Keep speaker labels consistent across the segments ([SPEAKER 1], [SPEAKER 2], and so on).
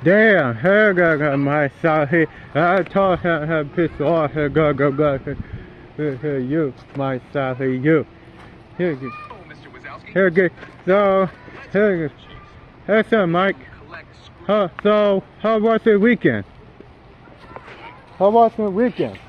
[SPEAKER 1] Damn, her got my side. I told her piss off. Her go. Here you, my side. You. Here you. Here good. So, here. Hey, son, Mike. So, how was the weekend? How was the weekend?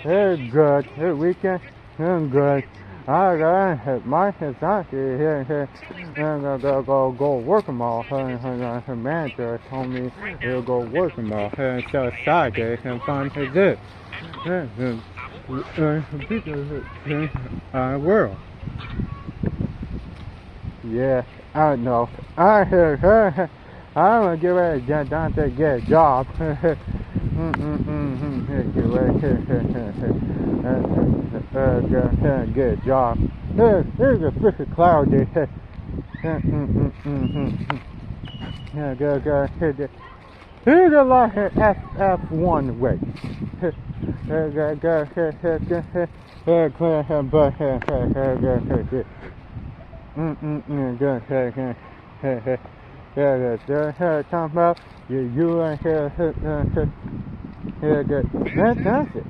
[SPEAKER 1] Hey, good. Hey, weekend. I'm good. Mike is not here. I'm gonna go work tomorrow. Her manager told me he'll go work tomorrow. So Saturday and find this. World. Yeah, I know. I'm gonna get ready to get Dante get a job. Get a job. Here's a freaking cloudy. Here's a lot of F1 way. Talking about you and here good. Fantastic.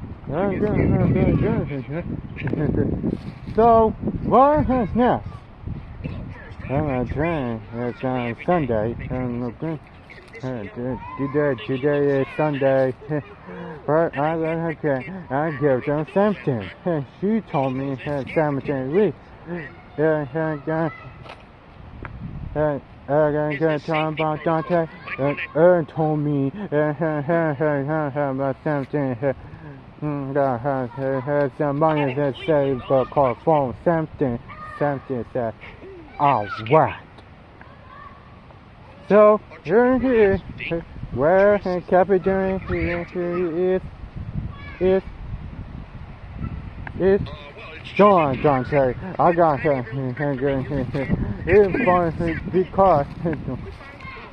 [SPEAKER 1] So what is next? I'm gonna train. It's on Sunday. Today is Sunday. But I give them something. She told me something week. I'm gonna tell about Dante. Told me about something. Some money that saved for call phone. Something said, alright. So, here, where Captain is John Dante. I got him. It's fun because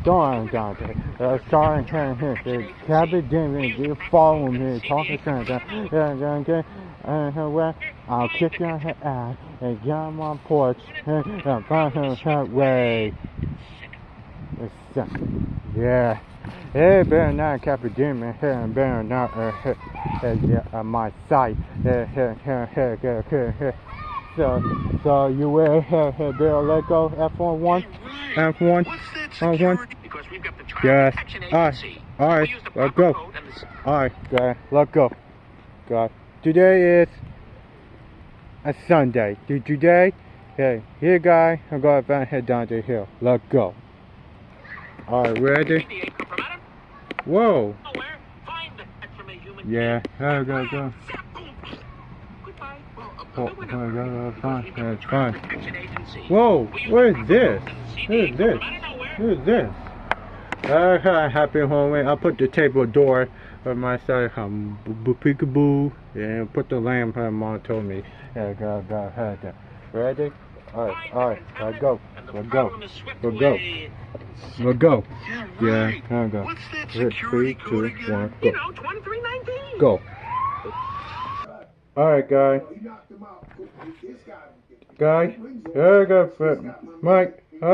[SPEAKER 1] John Dante. Starting here. Captain you follow me, talking to I'll kick your ass and get on my porch and find him way. Yeah. Hey, better not Captain here and better not my site. So you will better let go F1? F1? Yes. Alright, let's go. Alright, let's go. God. Today is a Sunday. Today, hey, here guy, I'm going to head down the hill. Let's go. Alright, ready? Whoa. Yeah, I gotta go. Fine. It's fine. Whoa, what is this? What is this? Happy home. I put the table door on my side. Peekaboo. And put the lamp on my told me. Yeah, go. Ready? Alright, let's go. Yeah, I'll go. 3, 2, 1, go. Go. Alright, guys. I got Mike. I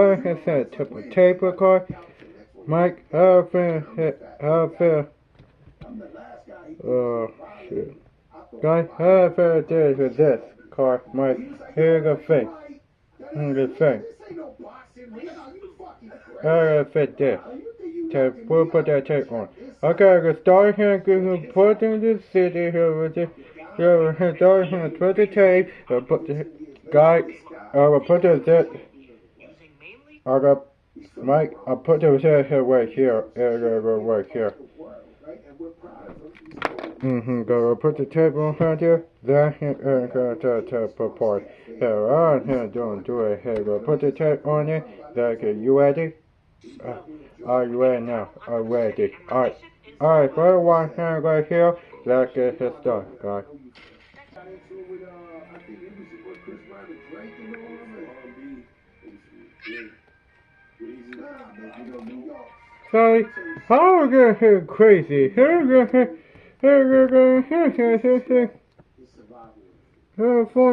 [SPEAKER 1] said tape record. Mike, oh shit. Guys, I feel this with this car. Mike, here's the thing. I gotta fit this. We'll put that tape on. Okay, I can start here and put in the city here with it. Start here, put the tape, put the guy, I will put the zip. I got Mike, I'll put the zip here right here. Right here. Go put the tape on right there. Then tape apart. Here, I'm here do it. Here, go put the tape on it. Okay, you ready? Are you ready now? I'm ready. Alright, for one hand right here. Let's get this done, guys. Sorry, how are we gonna hear crazy? From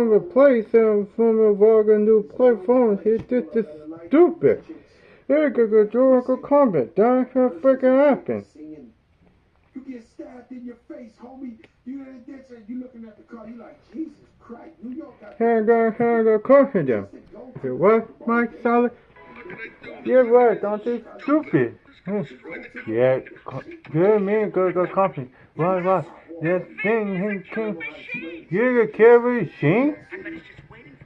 [SPEAKER 1] the place, from the new platform, it's just stupid. Here, go combat. That's what freaking happened.
[SPEAKER 2] You get stabbed in your face, homie. You in a ditch and you looking at the car. You like, Jesus Christ, New York got.
[SPEAKER 1] Here, go combat them. You what, Mike Solid? Yeah, right. Don't be stupid. Yeah, good man, go combat. What? This thing, you the carry machine?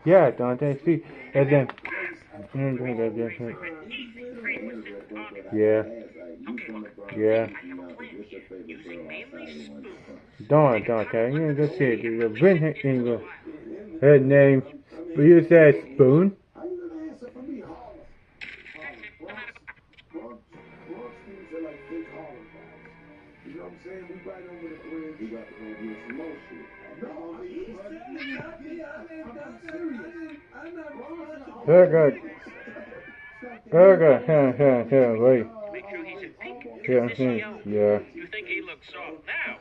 [SPEAKER 1] Yeah, don't they see? And then, yeah, yeah. Don't, you just say the win English. Her name, you said Spoon?
[SPEAKER 2] How you gonna answer for me, Harlem? Bronx dudes are like big Harlem guys. You know what I'm saying? We right over the bridge. We got to go do some more shit. No, he's I'm serious. I'm not
[SPEAKER 1] Very good. Wait.
[SPEAKER 3] Make sure he's in pink.
[SPEAKER 1] Yeah.
[SPEAKER 3] You think he looks soft now?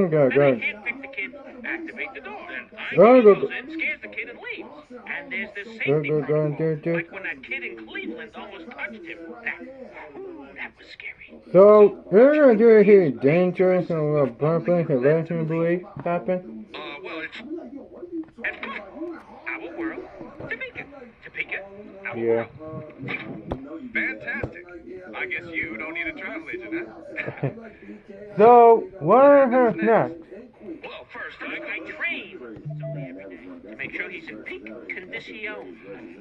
[SPEAKER 1] Good.
[SPEAKER 3] Then I can't pick the kid. Activate the door. Then I goes in, scares the kid, and leaves. And there's this safety protocol. Like when that kid in Cleveland almost touched him. That was scary.
[SPEAKER 1] So, we're gonna do it here dangerous and a little bumping and letting believe happen.
[SPEAKER 3] Well, it's... And our world, Topeka, our
[SPEAKER 1] Yeah.
[SPEAKER 3] world. Fantastic. I guess you don't need a travel agent, huh?
[SPEAKER 1] So, what happens next?
[SPEAKER 3] Well, first, I train Sully every day to make sure he's in peak condition.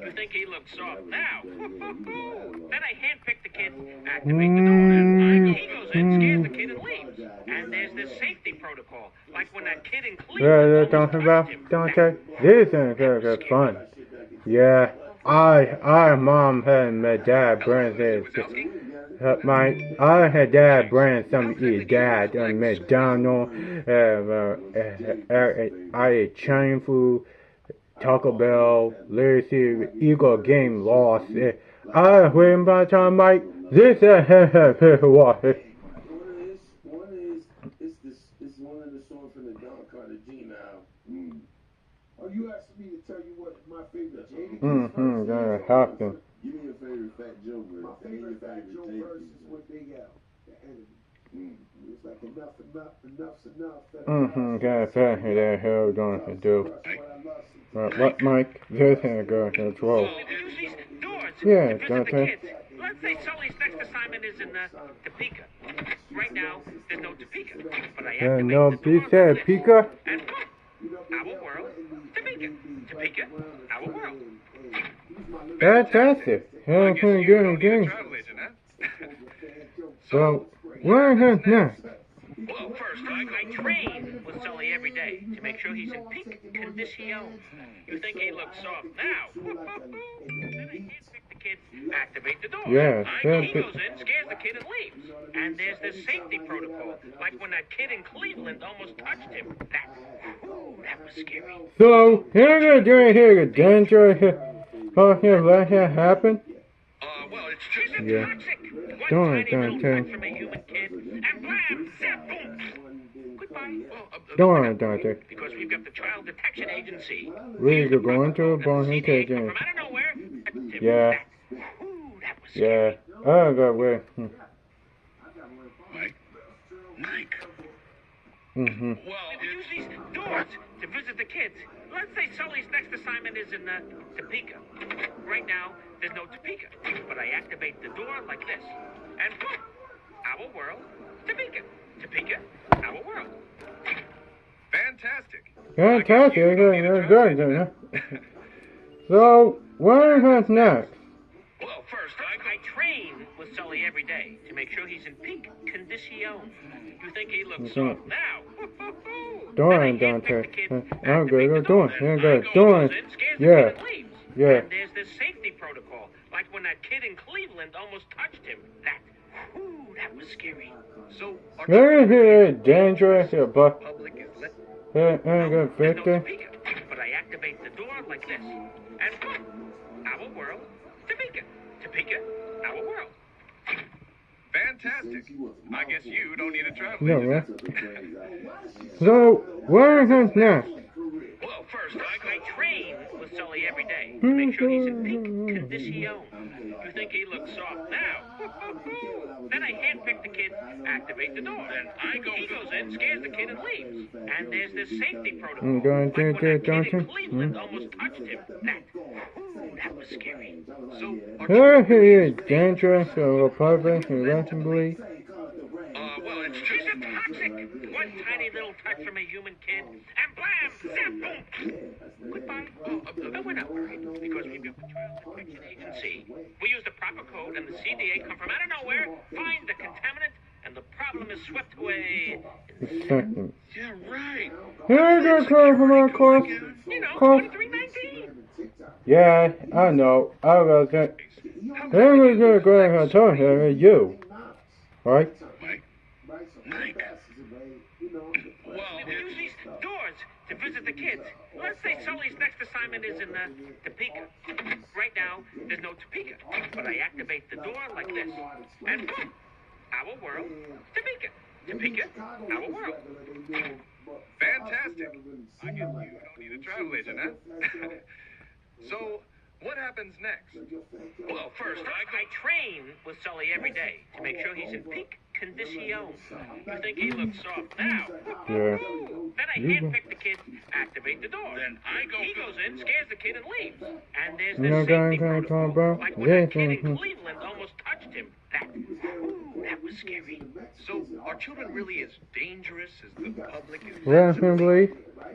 [SPEAKER 3] You think he looks soft now? Then I handpick the kid, activate the door, and he goes in, scares the kid, and leaves. And there's this safety protocol, like when that kid in Cleveland
[SPEAKER 1] Talking about Dante. This is fun. Yeah, mom had my dad brand this. I had dad brand some dad McDonald's. I ate Chinese food, Taco Bell, Literacy, Eagle game lost. I went by the time Mike. This what?
[SPEAKER 2] It's one of the songs from the Dante Jr. album. Oh, you asked me to tell you what my favorite Jada
[SPEAKER 1] Gonna happen.
[SPEAKER 2] Give me your favorite Fat Joe verse. My favorite Fat Joe verse is with Big L, the enemy. It's like enough's enough.
[SPEAKER 1] That hell gonna do. What, Mike? This is going to throw. Yeah, Dante.
[SPEAKER 3] Let's say Sully's next assignment is in Topeka. Right now, there's no Topeka, but I have to
[SPEAKER 1] no, he said Pika.
[SPEAKER 3] And our world, Topeka, our world.
[SPEAKER 1] Fantastic. Good. So, what happens next?
[SPEAKER 3] Well, first, I train with Sully every day to make sure he's in peak condition. You think he looks soft now? Then I handpick the kid, activate the door.
[SPEAKER 1] Yeah,
[SPEAKER 3] He goes in, scares the kid, and leaves. And there's this safety protocol, like when that kid in Cleveland almost touched him. That was scary.
[SPEAKER 1] So, you're gonna do it here, dangerous. Let that happen?
[SPEAKER 3] Well, it's just
[SPEAKER 1] Yeah.
[SPEAKER 3] toxic.
[SPEAKER 1] Don't.
[SPEAKER 3] From a human kid, and blam, zap, boom. Goodbye.
[SPEAKER 1] Don't, Dante.
[SPEAKER 3] Because we've got the Child Detection Agency.
[SPEAKER 1] We're going to a bone intelligence.
[SPEAKER 3] From out of nowhere.
[SPEAKER 1] Yeah.
[SPEAKER 3] That was
[SPEAKER 1] Yeah. Oh, God, wait.
[SPEAKER 3] Mike.
[SPEAKER 1] Mm-hmm.
[SPEAKER 3] Well, we use these doors to visit the kids. Let's say Sully's next assignment is in Topeka. Right now, there's no Topeka, but I activate the door like this. And boom, our world, Topeka. Topeka, our world. Fantastic.
[SPEAKER 1] Good. So, what happens next?
[SPEAKER 3] Well, first, I train with Sully every day to make sure he's in peak condition. You think he looks soft now?
[SPEAKER 1] Dante. I'm good. Doing. Yeah.
[SPEAKER 3] And there's this safety protocol, like when that kid in Cleveland almost touched him. That was scary. So,
[SPEAKER 1] dangerous, but
[SPEAKER 3] public is lit.
[SPEAKER 1] good, Victor.
[SPEAKER 3] But I activate the door like this. And boom, our world, Topeka, our world. Fantastic. I guess you don't need a travel agent.
[SPEAKER 1] Right? So, what happens next?
[SPEAKER 3] Well, first, I train with Sully every day to make sure he's in peak condition. You think he looks soft now? Then I handpick the kid, activate the door. Then he goes in, scares the kid, and leaves. And there's this safety protocol.
[SPEAKER 1] I'm going to
[SPEAKER 3] Like when that kid in
[SPEAKER 1] Johnson.
[SPEAKER 3] Cleveland almost touched him. That was scary.
[SPEAKER 2] So,
[SPEAKER 1] He is dangerous, Republic, irreversibly.
[SPEAKER 3] Well, it's just a toxic. One tiny little touch from a human kid, and blam, zap, boom. Goodbye. We're not worried because we've got the Child Protection Agency. We use the proper code, and the CDA come from out of nowhere, find the contaminant, and the problem is swept away.
[SPEAKER 1] Second.
[SPEAKER 2] yeah, right.
[SPEAKER 1] Here you go, from our course.
[SPEAKER 3] You know, 2319.
[SPEAKER 1] Yeah, I know. I was it. Here we go, go, I told him, you. Right?
[SPEAKER 2] Mike.
[SPEAKER 3] Well, we use these doors to visit the kids. Let's say Sully's next assignment is in Topeka. Right now, there's no Topeka, but I activate the door like this, and boom, our world, Topeka. Topeka, our world.
[SPEAKER 4] Fantastic. I guess you don't need a travel agent, huh? So, what happens next?
[SPEAKER 3] Well, first, I train with Sully every day to make sure he's in peak condition. You think he looks soft now?
[SPEAKER 1] Yeah.
[SPEAKER 3] Then I handpick the kid, activate the door. Then he goes in, scares the kid, and leaves. And there's this safety protocol. Like when that kid in Cleveland almost touched him. That was scary.
[SPEAKER 4] So, are children really as dangerous as the public is?
[SPEAKER 1] Reasonably,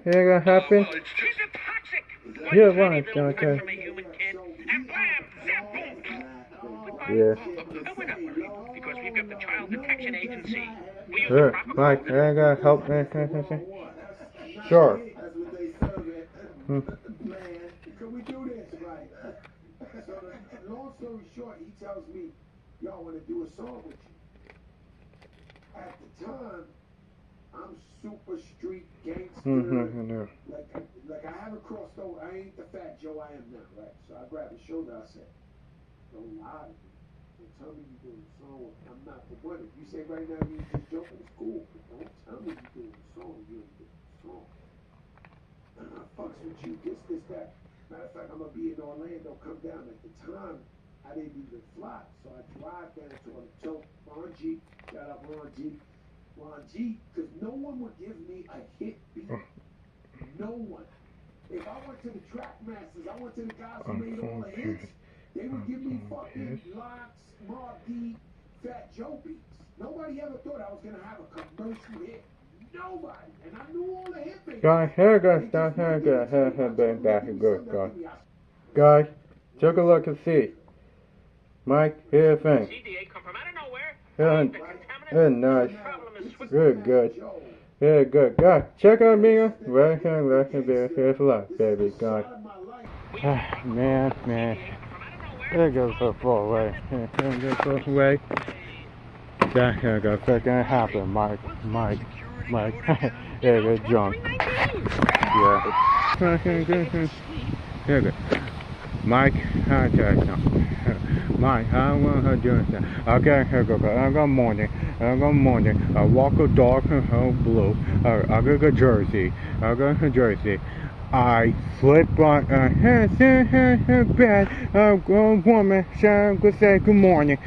[SPEAKER 1] it gonna happen.
[SPEAKER 4] Well, it's
[SPEAKER 3] She's
[SPEAKER 4] just...
[SPEAKER 3] a toxic.
[SPEAKER 1] Yeah,
[SPEAKER 3] One tiny
[SPEAKER 1] right,
[SPEAKER 3] little touch
[SPEAKER 1] okay.
[SPEAKER 3] from a human kid, and blam, zap, boom. Goodbye.
[SPEAKER 1] Yeah.
[SPEAKER 3] We're not worried because we've got the Child Protection Agency. We use the
[SPEAKER 1] Sure,
[SPEAKER 3] proper
[SPEAKER 1] Mike,
[SPEAKER 3] code.
[SPEAKER 1] I gotta help me. Sure.
[SPEAKER 2] That's what they serve it. Man, can we do this right? So, long story short, he tells me, y'all want to do a song with you. At the time, I'm super street gangster. Like I haven't crossed over. I ain't the fat Joe I am now, right? So I grabbed his shoulder. I said, "Don't lie to me. Don't tell me you're doing a song. I'm not the one. If you say right now you're just joking, it's cool. But don't tell me you're doing a song. You ain't doing a song. And I fucks with you. This, that. Matter of fact, I'm gonna be in Orlando. Come down. At the time, I didn't even fly, so I drive down to Ron G. Shout out Ron G. Ron G. Because no one would give me a hit beat. No one. If I went to the track masters, I went to the guys who made all the hits, they would give me fucking Locks, Mob D, Fat Joe beats. Nobody ever thought I was gonna have a commercial hit. Nobody. And I knew all the hit makers.
[SPEAKER 1] Guys, here goes that here goes back and good, guys. Guys, take a look and see. Mike, here's the thing.
[SPEAKER 3] CDA come from out of nowhere.
[SPEAKER 1] Yeah,
[SPEAKER 3] Find the contaminant.
[SPEAKER 1] nice.
[SPEAKER 3] The problem is swept.
[SPEAKER 1] Good. Yeah, good. Guys, check out me. Right here, here's luck, baby. God. Man. There goes the full way. There goes the way. That here goes. That's gonna happen, Mike. There goes John. Yeah. Here goes. Mike, I tell you something. Mike, I want her doing that. Okay, here go. I got morning. I walk a dog in her blue. I got a jersey. I flip on a bed. A woman say good morning.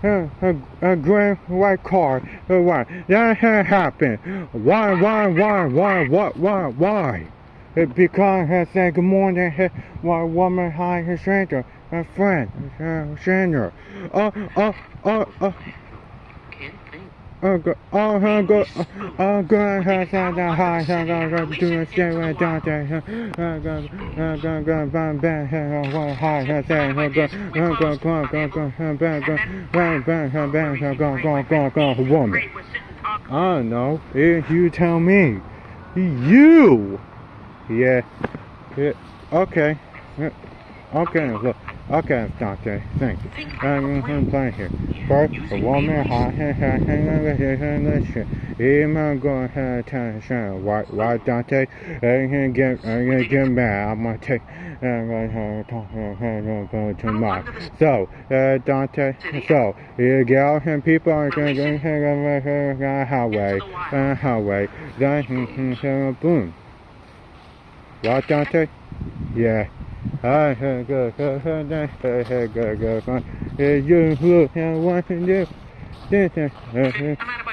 [SPEAKER 1] A grand white car. Why? That happened. Why? Because I said good morning. One woman, hi, a stranger, a friend, stranger. Go, woman. I don't know. You tell me. You. Yeah. Okay. Look. Okay, Dante. Thank you. I'm playing here. First, a woman, I'm going to tell why Dante? I'm gonna get mad. I'm gonna talk to Mark. So, Dante. So, you get out and people are going to highway. Then, boom. What, Dante? Yeah. Good. You look and want to do.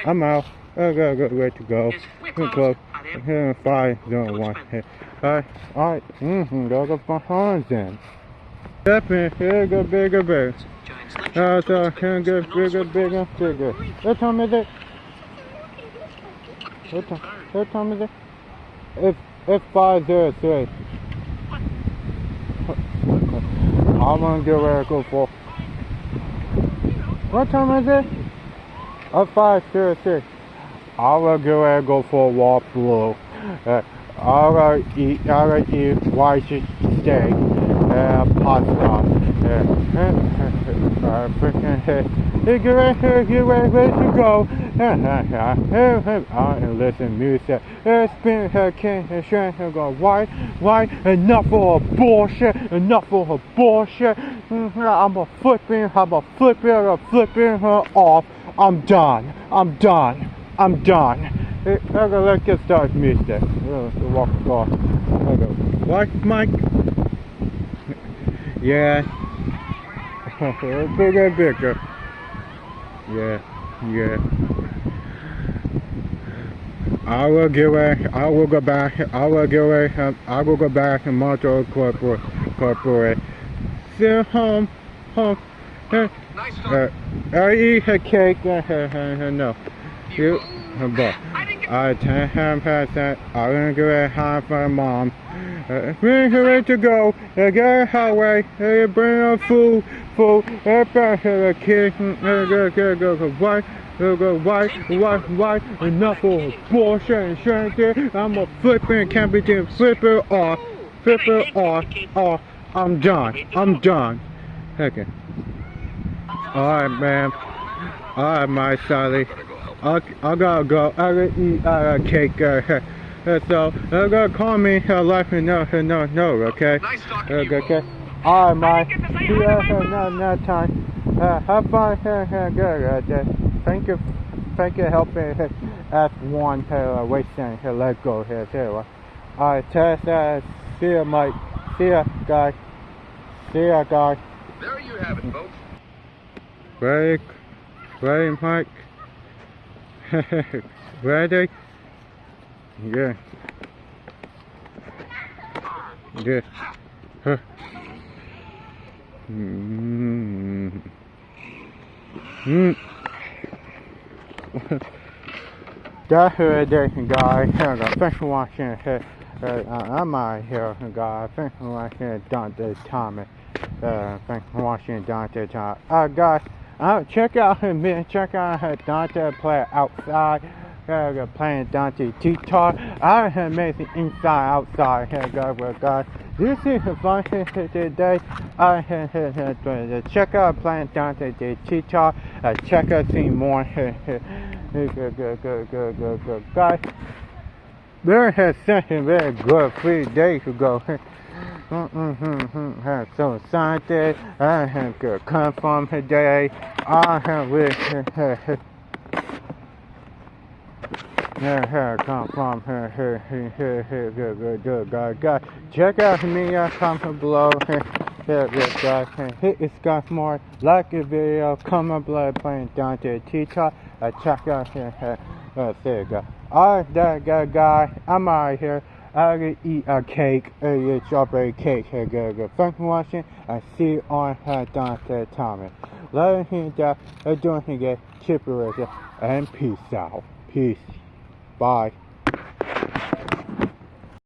[SPEAKER 1] I'm out. I gotta go where to go. We're close. 5 don't want it. Alright. Go for horns then. Definitely, here go bigger. So here go bigger. What time is it? What time is it? It's 5:03. I'm gonna get where I go for. What time is it? 5:03. I will get where I go for a walk below. I will eat white steak, pasta. Get ready to go. And listen music. Spin her king and shine her go white. Enough of bullshit. I'm a flipping her off. I'm done. Let's get started music. Walk the car. What, Mike? Yeah. Bigger. Yeah. I will go back and motor corporate. Still home. I eat a cake. No. You. But I have that. I'm gonna go ahead for mom. Bring her ready to go. Get her highway. Bring her food. A kid. Go white. Enough of bullshit and shit. I'm a flipping camping flipper off. I'm done. Okay. Alright, man. Alright, my Sally. I gotta go. I gotta eat cake. So they're gonna call me. Let me know. Okay. Okay. Alright, my. No time. Have fun. Good. Thank you. Helping F1 wasting let go here. Alright, test. See ya, Mike. See ya, guys.
[SPEAKER 4] There you have it, folks.
[SPEAKER 1] Ready, Mike. Ready? Yeah. Huh. That's it, guys. Thanks for watching. I'm out here, guys. Thanks for watching Dante Jr. Thanks for watching Dante Jr. Guys, check out Dante play outside. Playing Dante Jr. I have made the inside outside here, guys. This is a fun today. Check out playing Dante Jr. Check out see more. Good, guys. There has something very good 3 days ago. So Sunday, I have come from today. I have come from good guys. Check out me, comment below. Guys, hit the Scott more, like the video, comment below playing Dante Jr. Check out here. There, guys. Alright, guys, I'm out here. I'm gonna eat a cake, a strawberry cake. Good. Thanks for watching. I see you on Dante Jr. Let me down. Don't forget, keep it and peace out. Peace. Bye.